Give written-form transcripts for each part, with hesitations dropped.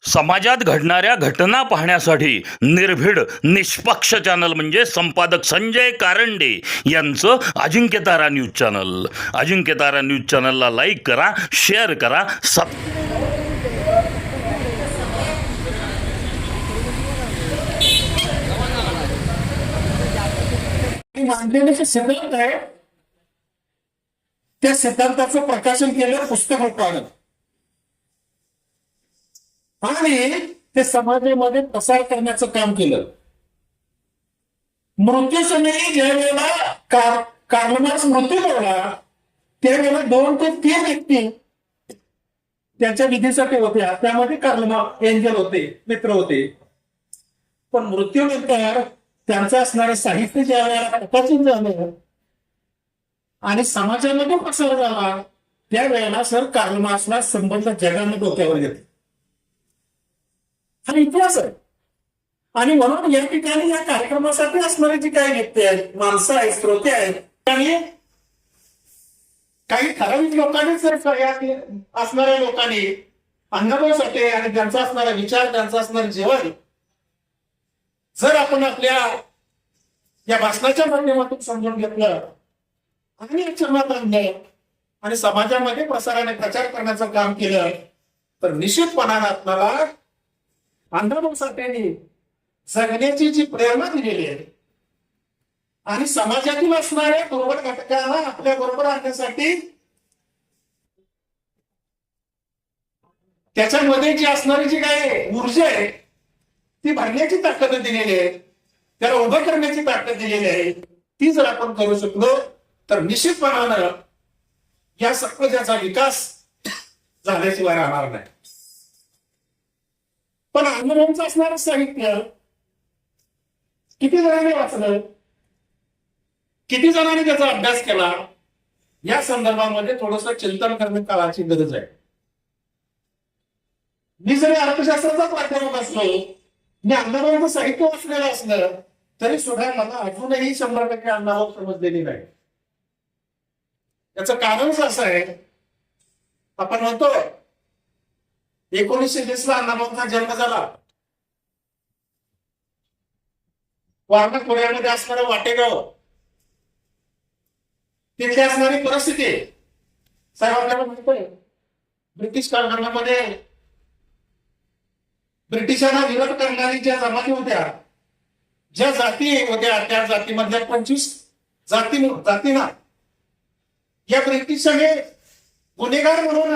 समाजात घडणाऱ्या घटना पाहण्यासाठी निर्भीड निष्पक्ष चॅनल म्हणजे संपादक संजय कारंडे यांचं Ajinkyatara news channel. Ajinkyatara news चॅनलला लाईक करा, शेअर करा. मांडलेले जे सिद्धांत आहे त्या सिद्धांताचं प्रकाशन केलं पुस्तक उत्पादन आणि ते समाजामध्ये प्रसार करण्याचं काम केलं. मृत्यूसमयी ज्या वेळेला कार्ल मार्क्स मृत्यू पावला त्यावेळेला 2 ते 3 व्यक्ती त्यांच्या विधीसाठी होत्या. त्यामध्ये कार्ल मार्क्स एंजल होते, मित्र होते. पण मृत्यूनंतर त्यांचं असणारं साहित्य ज्या वेळेला प्रकाशित झालं आणि समाजामध्ये प्रसार झाला त्यावेळेला सर कार्ल मार्क्सला संबंध जगाने डोक्यावर घेतले. हा इतिहास आहे. आणि म्हणून या ठिकाणी या कार्यक्रमासाठी असणारे जी काही व्यक्ती आहेत, माणसं आहेत, श्रोते आहेत, आणि काही ठराविक लोकांनी जर असणाऱ्या लोकांनी अण्णाभाऊसाठी आणि त्यांचा असणारा विचार, त्यांचा असणारं जीवन जर आपण आपल्या या भाषणाच्या माध्यमातून समजून घेतलं आणि आचरणात आणलं आणि समाजामध्ये प्रसाराने प्रचार करण्याचं काम केलं तर निश्चितपणाने आपल्याला अण्णाभाऊ साठेंनी जगण्याची जी प्रेरणा दिलेली आहे आणि समाजातील असणाऱ्या दुर्बल घटकांना आपल्या बरोबर आणण्यासाठी त्याच्यामध्ये जी असणारी जी काही ऊर्जा आहे ती भरण्याची ताकद दिलेली आहे, त्याला उभं करण्याची ताकद दिलेली आहे. ती जर आपण करू शकलो तर निश्चितपणानं या समाजाचा विकास झाल्याशिवाय राहणार नाही. पण अण्णाभाऊंचं असणारं साहित्य किती जणांनी वाचलं, किती जणांनी त्याचा अभ्यास केला या संदर्भामध्ये थोडंसं चिंतन करणे काळाची गरज आहे. मी जरी अर्थशास्त्राचा प्राध्यापक असलो, मी अण्णाभाऊंचं साहित्य वाचलेलं असलं तरी सुद्धा मला अजूनही 100% अण्णाभाऊ समजलेली नाही. याचं कारणच असं आहे, आपण म्हणतो 1920 ला अण्णाभाऊंचा जन्म झाला. वारणा खोऱ्यामध्ये असणारं वाटेगाव, तिथे असणारी परिस्थिती साहेब आपल्याला म्हणतोय ब्रिटिश काळखंडामध्ये ब्रिटिशांना विरोध करणारी ज्या जमाती होत्या, ज्या जाती होत्या, त्या जातीमधल्या 25 जातींना या ब्रिटिशांनी गुन्हेगार म्हणून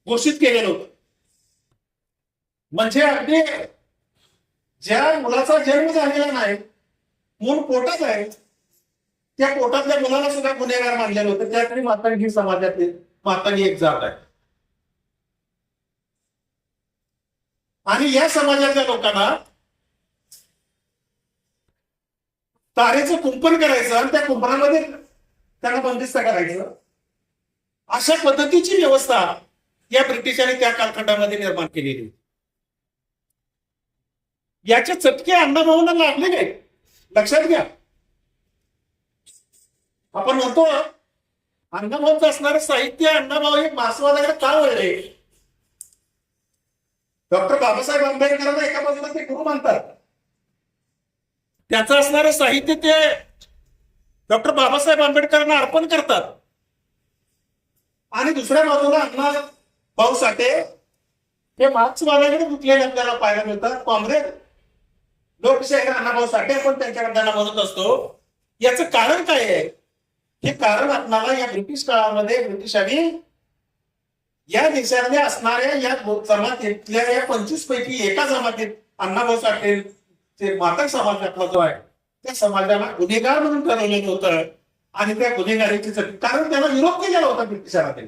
घोषित केलेलं होतं. म्हणजे अगदी ज्या मुलाचा जन्म झालेला नाही, मूल पोटात आहे, त्या पोटातल्या मुलाला सुद्धा गुन्हेगार मानलेलं होतं. त्यातरी मातंगी समाजातील मातंगी एक जात आहे. आणि या समाजातल्या लोकांना तारेचं कुंपण करायचं आणि त्या कुंपणामध्ये त्यांना बंदिस्त करायचं, अशा पद्धतीची व्यवस्था या ब्रिटिशांनी त्या कालखंडामध्ये निर्माण केलेली. याचे चटके अण्णाभाऊंना लागले काय लक्षात घ्या. आपण म्हणतो अण्णाभाऊंचं असणारं साहित्य, अण्णाभाऊ हे मार्क्सवादाकडे का वळले. डॉक्टर बाबासाहेब आंबेडकरांना एका बाजूला ते गुरु मानतात, त्याचं असणारं साहित्य ते डॉक्टर बाबासाहेब आंबेडकरांना अर्पण करतात, आणि दुसऱ्या बाजूला अण्णाभाऊ साठे हे मार्क्सवादाकडे गुंतलेले आपल्याला पाहायला मिळतात. काँग्रेस लोकशाही अण्णाभाऊ साठे आपण त्यांच्याकडे त्यांना म्हणत असतो. याचं कारण काय आहे? हे कारण आपल्याला या ब्रिटिश काळामध्ये ब्रिटिशांनी या देशातल्या असणाऱ्या या जमातीतल्या या 25 पैकी एका जमातीत अण्णाभाऊ साठे ते मातक समाज आपला जो आहे त्या समाजाला गुन्हेगार म्हणून ठरवलेलं होतं. आणि त्या गुन्हेगारीची कारण त्याला विरोध केलेला होता ब्रिटिशांना.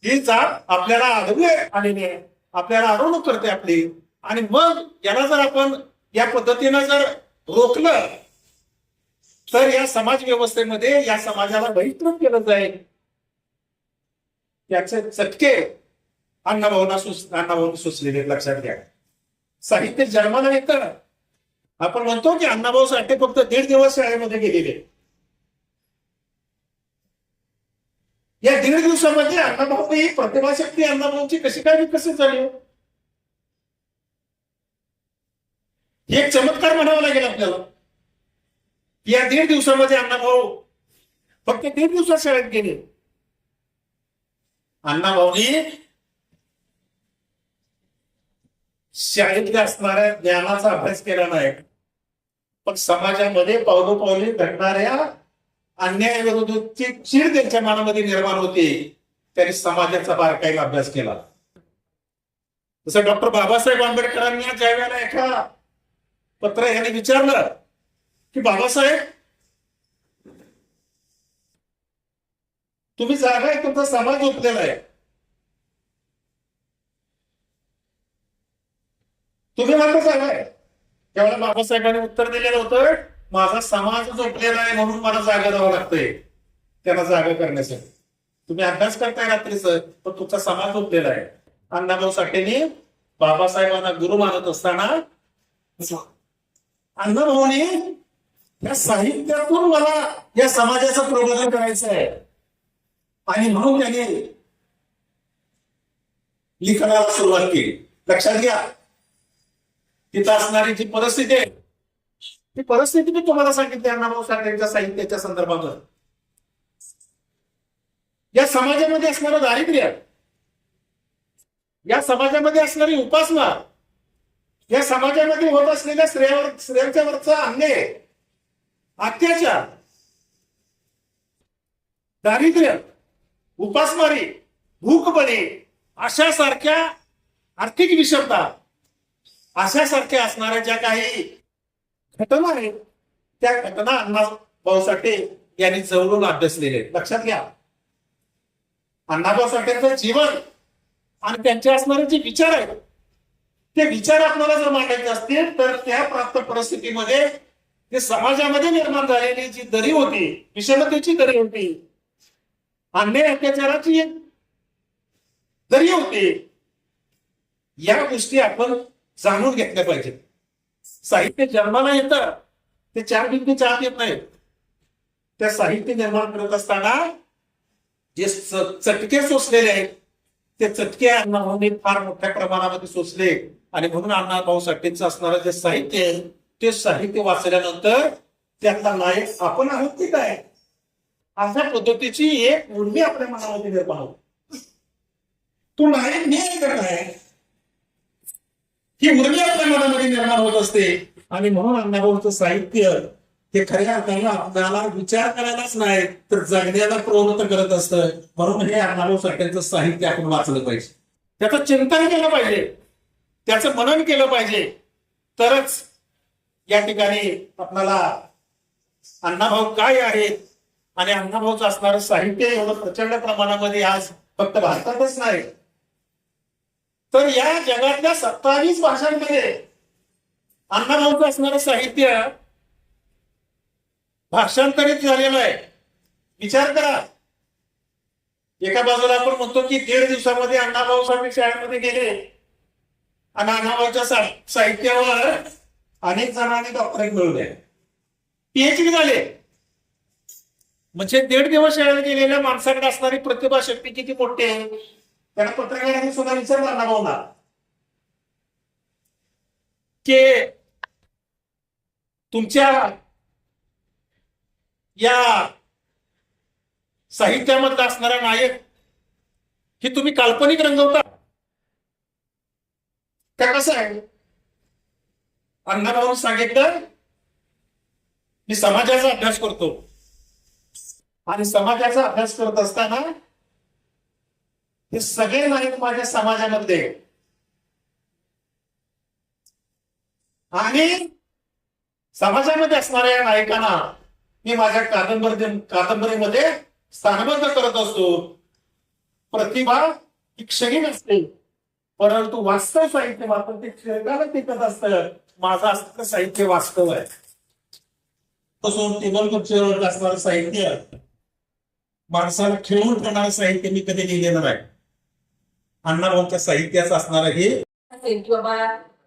ही जात आपल्याला आढळून आलेली आहे, आपल्याला अडवणूक करते आपली. आणि मग याला जर आपण या पद्धतीनं जर रोखलं तर या समाज व्यवस्थेमध्ये या समाजाला बहिष्कृत केलं जाईल. याचे चटके अण्णाभाऊंना सुचलेले लक्षात घ्या. साहित्य जन्माला येतं. आपण म्हणतो की अण्णाभाऊ साठे फक्त 1.5 दिवस शाळेमध्ये गेलेले, या 1.5 दिवसामध्ये अण्णाभाऊ ही प्रतिभाशक्ती अण्णाभाऊची कशी काय विकसित झाली? हे एक चमत्कार म्हणावा लागेल आपल्याला. या 1.5 दिवसामध्ये अण्णाभाऊ फक्त 1.5 दिवसात शाळेत गेले. अण्णाभाऊनी शाळेतल्या असणाऱ्या ज्ञानाचा अभ्यास केला नाही, पण समाजामध्ये पावलोपावली घडणाऱ्या अन्यायाविरोधाची चीड त्यांच्या मनामध्ये निर्माण होते. त्यांनी समाजाचा बारकाईला अभ्यास केला. जसं डॉक्टर बाबासाहेब आंबेडकरांनी ज्या वेळेला एका पत्र याने विचारलं की बाबासाहेब तुम्ही जागा आहे, तुमचा समाज झोपलेला आहे, तुम्ही मात्र जागा आहे. त्यावेळेला बाबासाहेबांनी उत्तर दिलेलं होतं, माझा समाज झोपलेला आहे म्हणून मला जागा द्यावं लागतंय त्यांना जागा करण्यासाठी. तुम्ही अभ्यास करताय रात्रीच, पण तुमचा समाज झोपलेला आहे. अण्णाभाऊ साठेंनी बाबासाहेबांना गुरु मानत असताना अण्णाभाऊनी या साहित्यातून मला या समाजाचं प्रबोधन करायचं आहे आणि म्हणून त्यांनी लिखाणाला सुरुवात केली. लक्षात घ्या, तिथं असणारी जी परिस्थिती आहे ती परिस्थिती मी तुम्हाला सांगितली अण्णाभाऊ साठेंच्या साहित्याच्या संदर्भात. या समाजामध्ये असणारं दारिद्र्य, या समाजामध्ये असणारी उपासना, या समाजामध्ये होत असलेल्या स्त्रियांच्या वरचा अन्याय, अत्याचार, दारिद्र्य, उपासमारी, भूकबळी अशा सारख्या आर्थिक विषमता अशा सारख्या असणाऱ्या ज्या काही घटना आहेत त्या घटना अण्णाभाऊ साठे यांनी जवळून अभ्यासलेले. लक्षात घ्या, अण्णाभाऊ साठेंचं जीवन आणि त्यांचे असणारे जे विचार आहेत ते विचार आपल्याला जर मांडायचे असतील तर त्या प्राप्त परिस्थितीमध्ये ते समाजामध्ये निर्माण झालेली जी दरी होती, विषमतेची दरी होती, अन्याय अत्याचाराची एक दरी होती, या गोष्टी आपण जाणून घेतल्या पाहिजेत. साहित्य जन्माला येतं ते 4 भिंतीच्या आत येत नाहीत. त्या साहित्य निर्माण करत असताना जे चटके सोसलेले आहेत ते चटके अण्णाभाऊंनी फार मोठ्या प्रमाणामध्ये सोसले आणि म्हणून अण्णाभाऊ साठेंचं असणारं जे साहित्य आहे ते साहित्य वाचल्यानंतर त्यातला नायक आपण आहोत की काय अशा पद्धतीची एक उर्मी आपल्या मनामध्ये निर्माण होते. तो नायक मी आहे ही उर्मी आपल्या मनामध्ये निर्माण होत असते आणि म्हणून अण्णाभाऊचं साहित्य हे खऱ्या अर्थानं आपल्याला विचार करायलाच नाही तर जगण्याला प्रवृत्त करत असतं. म्हणून हे अण्णाभाऊ साठेंचं साहित्य आपण वाचलं पाहिजे, त्याचं चिंतन केलं पाहिजे, त्याचं मनन केलं पाहिजे, तरच या ठिकाणी आपल्याला अण्णाभाऊ काय आहेत आणि अण्णाभाऊचं असणारं साहित्य एवढं प्रचंड प्रमाणामध्ये आज फक्त भारतातच नाही तर या जगातल्या 27 भाषांमध्ये अण्णाभाऊचं असणारं साहित्य भाषांतरित झालेलं आहे. विचार करा, एका बाजूला आपण म्हणतो की 1.5 दिवसामध्ये अण्णाभाऊ साठे शाळेमध्ये गेले आणि अण्णाभाऊच्या साहित्यावर अनेक जणांनी डॉक्टरेट मिळवले, पीएचडी झाले. म्हणजे 1.5 दिवस शाळेत गेलेल्या माणसाकडे असणारी प्रतिभा शक्ती किती मोठी आहे. त्याला पत्रकारांनी सुद्धा विचारलं अण्णाभाऊंना की तुमच्या या साहित्यामधला असणारा नायक हे तुम्ही काल्पनिक रंगवता त्या कसं आहे. अण्णाभाऊंनी सांगितलं मी समाजाचा अभ्यास करतो आणि समाजाचा अभ्यास करत असताना हे सगळे नायक माझ्या समाजामध्ये आणि समाजामध्ये असणाऱ्या या नायकांना मी माझ्या कादंबरीमध्ये स्थानबद्ध करत असतो. प्रतिभा ही क्षणिक असते परंतु वास्तव साहित्य मात्र ते क्षणाला टिकत असतं. माझं असणारं साहित्य वास्तव आहे. तसं टेबल खुर्चीवर असणारं साहित्य, माणसाला खेळून करणारं साहित्य मी कधी लिहिलेलं नाही. अण्णाभाऊच्या साहित्याचं असणारं हे की बाबा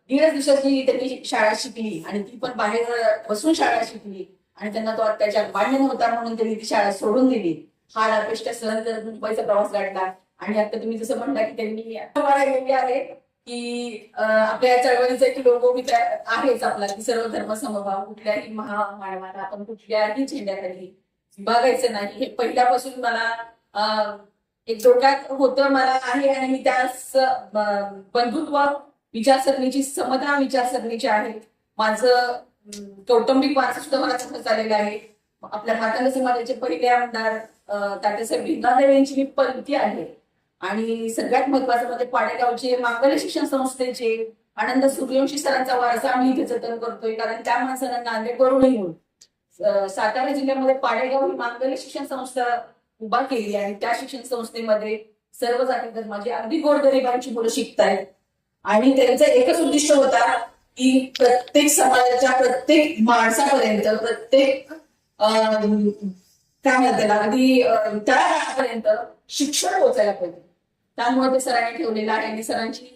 1.5 दिवसाची त्यांनी शाळा शिकली आणि ती पण बाहेर बसून शाळा शिकली आणि त्यांना तो अत्याचार मान्य नव्हता म्हणून त्यांनी ती शाळा सोडून दिली हाल अपेष्टा सहन करत मुंबईचा प्रवास काढला. आणि आता तुम्ही जसं म्हणता की त्यांनी मला गेली आहे की आपल्या या चळवळीचा एक लोगो मी आहेच आपला की सर्व धर्म समभाव. कुठल्याही महामानवाला आपण कुठल्याही झेंड्याखाली बघायचं नाही, हे पहिल्यापासून मला एक डोक्यात होतं मला आहे. आणि मी त्यास बंधुत्व विचारसरणीची, समता विचारसरणीची आहे. माझं कौटुंबिक वारसा सुद्धा मला तसं चाललेलं आहे. आपल्या मातंग समाजाचे पहिले आमदार तात्यासाहेब भिंगादेव यांची मी पंथी आहे. आणि सगळ्यात महत्वाचं म्हणजे पाडेगावचे मांगल्य शिक्षण संस्थेचे आनंद सूर्यवंशी सरांचा वारसा आम्ही इथे जतन करतोय. कारण त्या माणसाला नांदेडवरून येऊन सातारा जिल्ह्यामध्ये पाडेगाव ही मांगल्य शिक्षण संस्था उभा केली आणि त्या शिक्षण संस्थेमध्ये सर्व जाती धर्माची अगदी गोरगरिबांची मुलं शिकतायत. आणि त्यांचा एकच उद्दिष्ट होता की प्रत्येक समाजाच्या प्रत्येक माणसापर्यंत, प्रत्येक काय म्हणतात त्याला, अगदी तळागाळापर्यंत शिक्षण पोहोचायला पाहिजे. त्यामुळे ते सरांनी ठेवलेलं आहे. आणि सरांची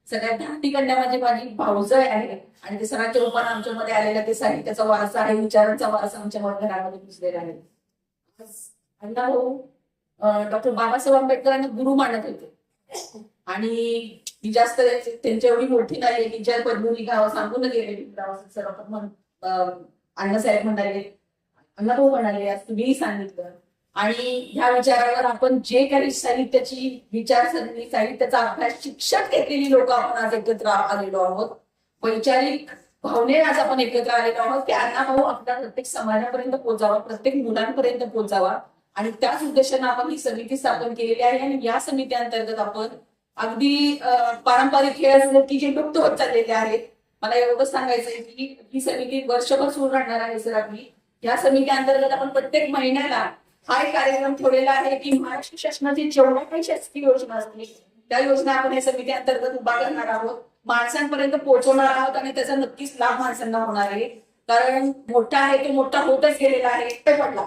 सगळ्यात धाकटी कन्या म्हणजे माझी भाऊजाई आहे. आणि ते सरांच्या रूपाने आमच्यामध्ये आलेला ते साहित्याचा वारसा आहे, विचारांचा वारसा आमच्या घरामध्ये घुसलेला आहे. अण्णा भाऊ डॉक्टर बाबासाहेब आंबेडकरांना गुरु मानत होते. आणि मी जास्त त्यांच्या एवढी मोठी नाही की ज्या पद्मनी गाव सांगून गेलेली सर अण्णासाहेब म्हणाले, अण्णाभाऊ म्हणाले, आज तुम्हीही सांगितलं. आणि ह्या विचारावर आपण जे काही साहित्याची विचारसरणी, साहित्याचा अभ्यास, शिक्षण घेतलेली लोक आपण आज एकत्र आलेलो आहोत. वैचारिक भावने आज आपण एकत्र आलेलो आहोत की अण्णाभाऊ आपल्या प्रत्येक समाजापर्यंत पोहोचावा, प्रत्येक मुलांपर्यंत पोहोचावा. आणि त्याच उद्देशाने आपण ही समिती स्थापन केलेली आहे. आणि या समिती अंतर्गत आपण अगदी पारंपरिक खेळ की जे लुप्त होत चाललेले आहेत, मला एवढं सांगायचंय की ही समिती वर्षभर सुरू राहणार आहे. सर आपली या समिती अंतर्गत आपण प्रत्येक महिन्याला हा एक कार्यक्रम ठेवलेला आहे की महाराष्ट्र शासनाची जेवढ्या काही शासकीय योजना असतील त्या योजना आपण या समिती अंतर्गत उभा करणार आहोत, माणसांपर्यंत पोहोचवणार आहोत. आणि त्याचा नक्कीच लाभ माणसांना होणार आहे. कारण मोठा आहे तो मोठा होतच गेलेला आहे. पडला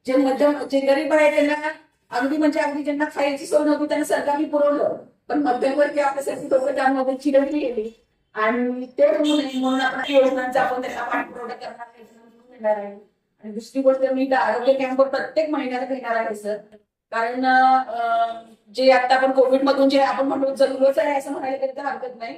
जे मध्यम, जे गरीब आहे त्यांना अगदी म्हणजे अगदी ज्यांना खायची सोय नव्हती त्यांना सरकारने पुरवलं. पण मध्यमवर्गीय आपल्यासाठी लोक त्यामध्ये चिरडली गेली. आणि ते होऊ नये म्हणून आपण योजनांचा आपण त्यांना पाठपुरावा करणार आहे. आणि दुसरी गोष्ट मी आरोग्य कॅम्प प्रत्येक महिन्याला घेणार आहे सर. कारण जे आता आपण कोविड मधून जे आपण म्हणतो जरूरच आहे असं म्हणायला तरी तर हरकत नाही.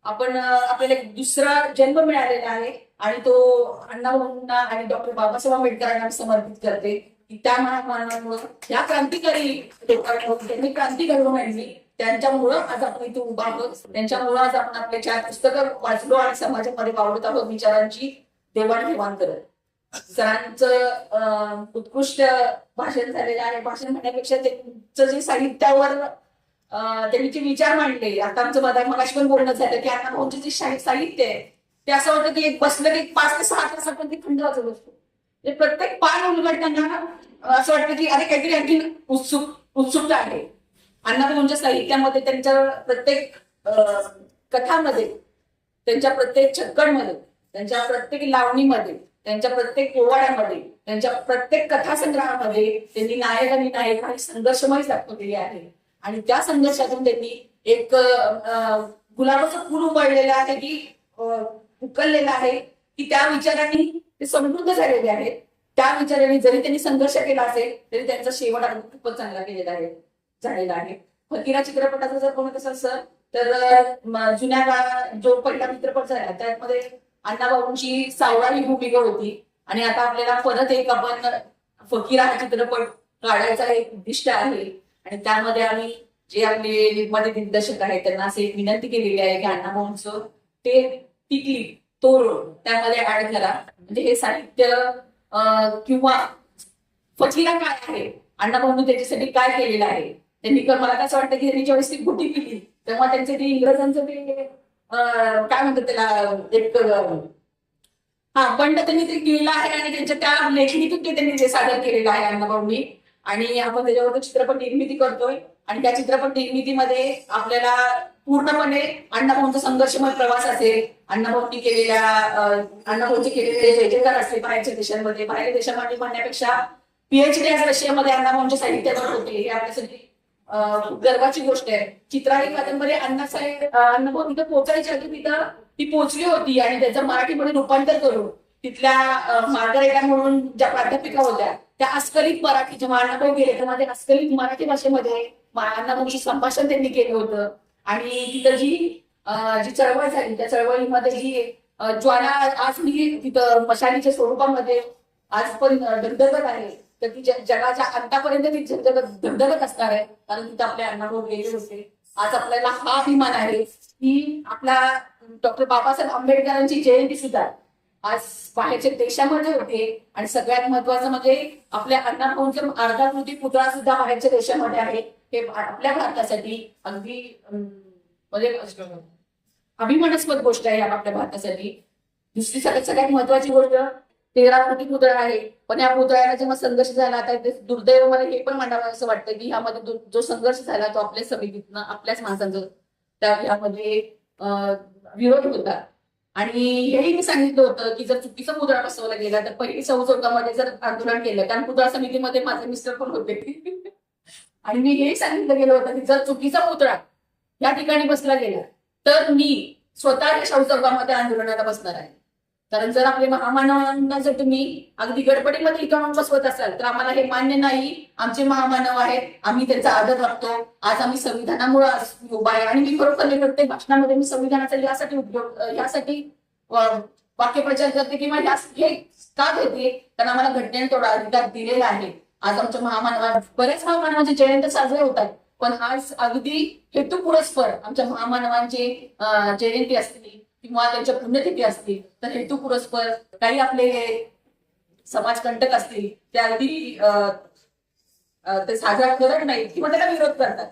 आपण आपल्याला एक दुसरा जन्म मिळालेला आहे. आणि तो अण्णाभाऊंना आणि डॉक्टर बाबासाहेब आंबेडकरांना समर्पित करते. त्या महामानवांमुळे या क्रांतिकारी लोकांमुळे त्यांनी क्रांती घडवून आणली. त्यांच्यामुळं आज आपण इथे उभा आहोत. त्यांच्यामुळं आज आपण आपले 4 पुस्तकं वाचलो आणि समाजामध्ये वावरत आहोत विचारांची देवाणघेवाण करत. सरांचं उत्कृष्ट भाषण झालेलं आहे. भाषण म्हणण्यापेक्षा त्यांचं जे साहित्यावर त्यांनी जे विचार मांडले, आता आमचं मगाशी पण बोलणं झालं की अण्णाभाऊंचे जे साहित्य आहे ते असं वाटतं की एक बसलं की 5 ते 6 तास आपण ते थंड वाचत असतो. प्रत्येक पान उलगडताना असं वाटतं की अरे काहीतरी आणखी उत्सुकता आहे. अण्णाभाऊंच्या साहित्यामध्ये, त्यांच्या प्रत्येक कथामध्ये, त्यांच्या प्रत्येक छक्कणमध्ये, त्यांच्या प्रत्येक लावणीमध्ये, त्यांच्या प्रत्येक पोवाड्यामध्ये, त्यांच्या प्रत्येक कथासंग्रहामध्ये त्यांनी नायक आणि नायिका ही संघर्षमय दाखवलेली आहे. आणि त्या संघर्षातून त्यांनी एक गुलाबाचं फूल उमळलेलं आहे की उकललेलं आहे की त्या विचारांनी ते समृद्ध झालेले आहेत. त्या विचारांनी जरी त्यांनी संघर्ष केला असेल तरी त्यांचा शेवट खूपच चांगला झालेला आहे. फकीरा चित्रपटाचा जर कोणी कसं असं तर जुन्या काळात जो पहिला चित्रपट झाला त्यामध्ये अण्णाभाऊंची सावळा ही भूमिका होती. आणि आता आपल्याला परत एक आपण फकीरा हा चित्रपट काढायचा एक उद्दिष्ट आहे. आणि त्यामध्ये आम्ही जे आपले मध्ये दिग्दर्शक आहेत त्यांना असे एक विनंती केलेली आहे की अण्णाभाऊंचं ते टिकली तो त्यामध्ये ऍड करा. म्हणजे हे साहित्य किंवा फकीरा काय आहे, अण्णाभाऊंनी त्याच्यासाठी काय केलेलं आहे. त्यांनी मला कसं वाटतं की त्यांनी ज्यावेळेस ती गुटी पिली तेव्हा त्यांचे ते इंग्रजांचं ते काय म्हणतात त्याला एक बंड त्यांनी ते केलेलं आहे. आणि त्यांच्या त्या लेखणीतून ते त्यांनी ते सादर केलेलं आहे अण्णाभाऊंनी. आणि आपण त्याच्यावर चित्रपट निर्मिती करतोय. आणि त्या चित्रपट निर्मितीमध्ये आपल्याला पूर्णपणे अण्णाभाऊंचा संघर्षमय प्रवास असेल, अण्णाभाऊंनी अण्णाभाऊंचे केलेले जय जयकार असले बाहेरच्या देशांमध्ये. बाहेर देशामध्ये म्हणण्यापेक्षा PhD आज रशियामध्ये अण्णाभाऊंच्या साहित्यावर होते. हे आपल्यासाठी गर्वाची गोष्ट आहे. चित्रा ही कादंबरी अण्णाभाऊ तिथं पोहोचायच्या आधी तिथं ती पोहोचली होती. आणि त्याचं मराठीमध्ये रूपांतर करून तिथल्या मार्गरेटा म्हणून ज्या प्राध्यापिका होत्या त्या अस्खलित मराठी जेव्हा अण्णाभाऊ गेले तेव्हा ते अस्खलित मराठी भाषेमध्ये अण्णाभाऊशी संभाषण त्यांनी केलं होतं. आणि तिथं जी चळवळ झाली त्या चळवळीमध्ये जी ज्वाला आज मी तिथं मशालीच्या स्वरूपामध्ये आज पण धगधगत आहे, तर ती जगाच्या अंतापर्यंत ती धगधगत असणार आहे, कारण तिथं आपले अण्णाभाऊ गेले होते. आज आपल्याला हा अभिमान आहे की आपला डॉक्टर बाबासाहेब आंबेडकरांची जयंती सुद्धा आज बाहेरच्या देशामध्ये होते. आणि सगळ्यात महत्वाचं म्हणजे आपल्या अण्णाभाऊंचा अर्धाकृती पुतळा सुद्धा बाहेरच्या देशामध्ये आहे. हे आपल्या भारतासाठी अगदी म्हणजे अभिमानास्पद गोष्ट आहे आपल्या भारतासाठी. दुसरी सगळ्यात महत्वाची गोष्ट 13 कोटी पुतळा आहे, पण या पुतळ्याला जेव्हा संघर्ष झाला आता ते दुर्दैव मला हे पण म्हणावं असं वाटतं की ह्यामध्ये जो संघर्ष झाला तो आपल्या समितीतनं आपल्याच माणसांचा त्या ह्यामध्ये विरोध होता. आणि हेही मी सांगितलं होतं की जर चुकीचा पुतळा बसवला गेला तर पहिली चौकामध्ये जर आंदोलन केलं, कारण पुतळा समितीमध्ये माझे मिस्टर पण होते आणि मी हेही सांगितलं गेलं होतं की जर चुकीचा पुतळा या ठिकाणी बसला गेला तर मी स्वतः शाहू चौकामध्ये आंदोलनाला बसणार आहे. कारण जर आपल्या महामानवांना जर तुम्ही अगदी गडबडीमध्ये इथं बसवत असाल तर आम्हाला हे मान्य नाही. आमचे महामानव आहेत, आम्ही त्यांचा आदर राखतो. आज आम्ही संविधानामुळे उभा आहे आणि मी खरोखर प्रत्येक भाषणामध्ये मी संविधानाचा यासाठी उपयोग यासाठी वाक्यप्रचार करते किंवा हे का घेते, कारण आम्हाला घटनेने थोडा अधिकार दिलेला आहे. आज आमच्या महामानवा बऱ्याच महामानवांचे जयंती साजरे होतात, पण आज अगदी हेतुपुरस्पर आमच्या महामानवांची जयंती असतील किंवा त्यांच्या पुण्यतिथी असतील तर हेतुपुरस्पर काही आपले समाजकंटक असतील ते अगदी ते साजरा करत नाहीत किंवा त्याला विरोध करतात.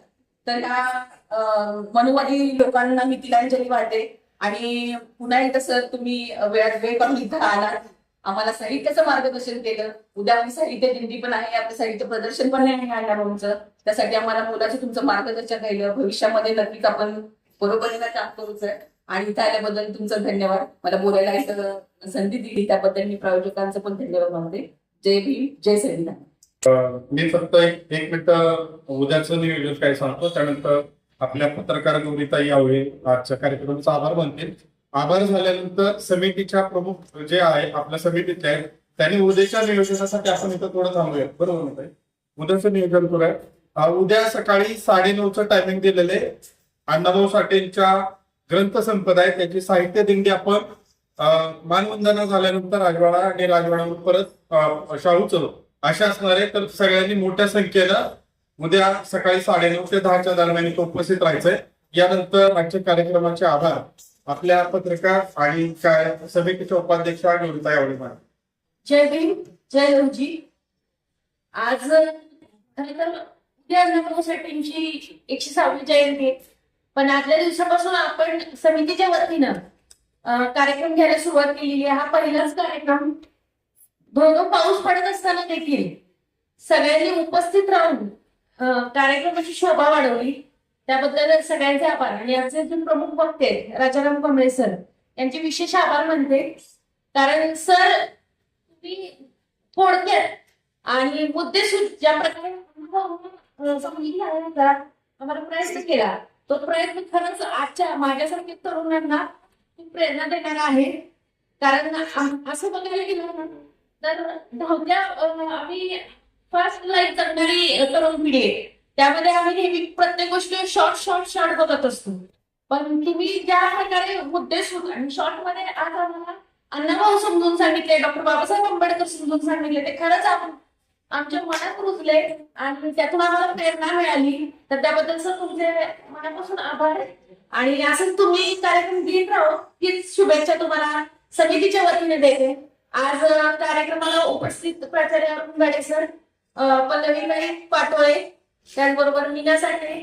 तर ह्या मनुवादी लोकांना मी तिलांजली वाटते. आणि पुन्हा एकदा सर तुम्ही वेळ काढून इथं आलात, आम्हाला साहित्याचं मार्गदर्शन केलं. उद्या आपली साहित्य दिंडी पण आहे, आपलं साहित्य प्रदर्शन पण आहे अण्णाभाऊंचं, त्यासाठी आम्हाला मुलाचं तुमचं मार्गदर्शन राहिलं. भविष्यामध्ये नक्कीच आपण बरोबरीनं काम करूच आहे. आणि इथं आल्याबद्दल तुमचं धन्यवाद. मला बोलायला इथं संधी दिली त्याबद्दल मी प्रायोजकांचं पण धन्यवाद मानते. जय भीम, जय संविधान. मी फक्त एक मिनिट उद्याचं नियोजन काय सांगतो, त्यानंतर आपल्या पत्रकार गौरीताई यावे आजच्या कार्यक्रमाचा आभार मानते. आभार झाल्यानंतर समितीच्या प्रमुख जे आहे आपल्या समितीचे आहेत त्यांनी उद्याच्या नियोजनासाठी आपण इथं थोडं थांबूया. बरोबर ना ताई? उद्याचं नियोजन करूया. उद्या सकाळी 9:30चं टायमिंग दिलेले अण्णाभाऊ साठेंच्या ग्रंथसंपदा आहे त्याची साहित्य दिंडी आपण मानवंदना झाल्यानंतर राजवाडा आणि राजवाड्यावर परत शाहू चौक अशा असणार आहे. तर सगळ्यांनी मोठ्या संख्येनं उद्या सकाळी 9:30 ते 10च्या दरम्यान इथं उपस्थित राहायचंय. यानंतर आजच्या कार्यक्रमाचे आभार आपल्या पत्रकार आणि समितीच्या उपाध्यक्षा गौरीताई यावे. जय भीम, जय लवजी. आज खरं तर उद्या अण्णाभाऊ साठेंची 106वी जयंती आहे, पण आदल्या दिवसापासून आपण समितीच्या वतीनं कार्यक्रम घ्यायला सुरुवात केलेली आहे. हा पहिलाच कार्यक्रम. धोधो पाऊस पडत असताना देखील सगळ्यांनी उपस्थित राहून कार्यक्रमाची शोभा वाढवली, त्याबद्दल सगळ्यांचे आभार. आणि आमचे जे प्रमुख वक्ते राजाराम कांबळे सर यांचे विशेष आभार मानते, कारण सर तुम्ही थोडक्यात आणि मुद्देसूद ज्या प्रकारे आम्हाला प्रयत्न केला तो प्रयत्न खरंच आजच्या माझ्यासारख्या तरुणांना खूप प्रेरणा देणारा आहे. कारण असं बघायला गेलं तर धावत्या आम्ही फास्ट लाईफ जगणारी तरुण पिढी आहे, त्यामध्ये आम्ही नेहमी प्रत्येक गोष्ट शॉर्ट बघत असतो. पण तुम्ही ज्या प्रकारे मुद्देसूद आणि शॉर्ट मध्ये आज आम्हाला अण्णाभाऊ समजून सांगितले, डॉक्टर बाबासाहेब आंबेडकर समजून सांगितले, ते खरंच आमच्या मनात रुजले आणि त्यातून आम्हाला प्रेरणा मिळाली. तर त्याबद्दल सर तुमचे मनापासून आभार. आणि असंच तुम्ही कार्यक्रम घेत राहो हीच शुभेच्छा तुम्हाला समितीच्या वतीने देते. आज कार्यक्रमाला उपस्थित प्राचार्य अरुण गाडे सर, पल्लवीबाई पाटोळे, त्याचबरोबर मीना साठे,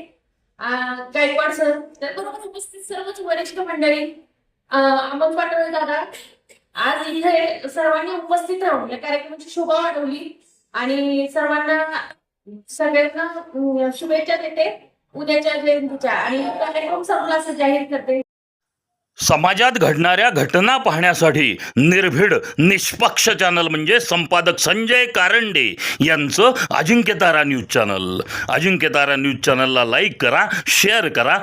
गायकवाड सर, त्याचबरोबर उपस्थित सर्वच वरिष्ठ मंडळी, अमोल पाटोळे दादा, आज इथे सर्वांनी उपस्थित राहून या कार्यक्रमाची शोभा वाढवली आणि सगळ्यांना शुभेच्छा देते उद्याच्या जयंतीच्या. आणि कार्यक्रम संपला असं जाहीर करते. समाजात घडणाऱ्या घटना पाहण्यासाठी निर्भीड निष्पक्ष चॅनल म्हणजे संपादक संजय कारंडे यांचं Ajinkyatara news channel. Ajinkyatara news चॅनलला लाईक करा, शेअर करा.